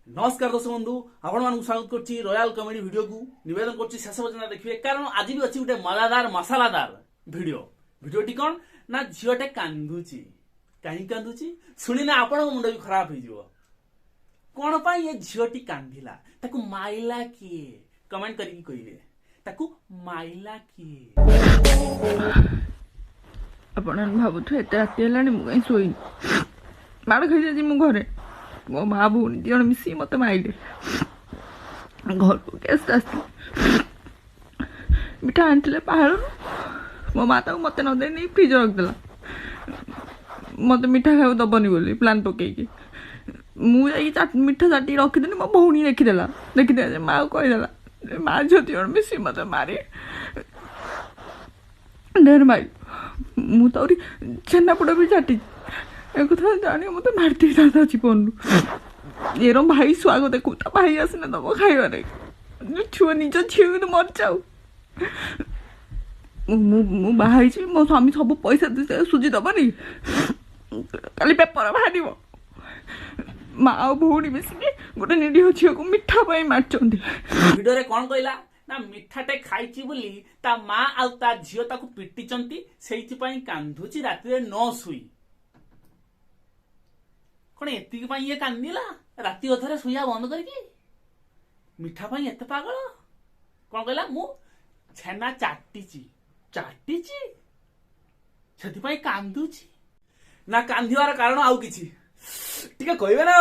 नमस्कार दर्शक बंधु आपण मानक स्वागत करछि रॉयल कॉमेडी वीडियो को निवेदन करछि शेष पर्यंत देखिए कारण आज भी अछि उठे मजादार मसालादार वीडियोटी कौन ना झीटे कांदुची कहीं कांदुची शुणी ना आपण मुंड भी खराब हो जीवो कौन पाई ये झीटी कांदिला ताकू माइला किए कमेंट करके कहिए ताकू माइला किए आपण भावुथु एते राति हेलानी मु कहीं सोई माड़ खाई जाजी मु घरे मो माँ भूनी दी जन मिसी मत माइले घर को गेस्ट आस मिठा आनी पहाड़ मो माँ तक मत न दे फ्रिज रखदेला मत मिठा खाऊ दबनी बोली प्लान पकईकि मुझे मिठा चाटी रखीदेली मो भौणी देखीदे माँ कहीदेला माँ झी दी जन मिसी मत मारे ढेर मारी मुझे छेनापोड़ भी चाटी एक जानी मत मारती दादा जीवन ये भाई स्वागत देखू भाई आसने दब खाइबारे छुआ निज झी मर जाऊ बाहर मो स्वामी सब पैसा सुझी दबनी काली पेपर बाहर माँ भौणी मिसिक गोटे निरीह झील को मिठा मार्च वीडियो कौन कहला ना मिठाटे खाई बोली ता माँ आउ ता झील ताकू पिटिचंती सेइथि कांदुची राति न सुई कौन एति ये कांदिला राति अधरे शुआ बंद करके मिठा पाई एते पागल कौन कहला मु छेना चाटीची से कांदुची ना कांदिवार कारण आउ किछि टिके कहबे ना।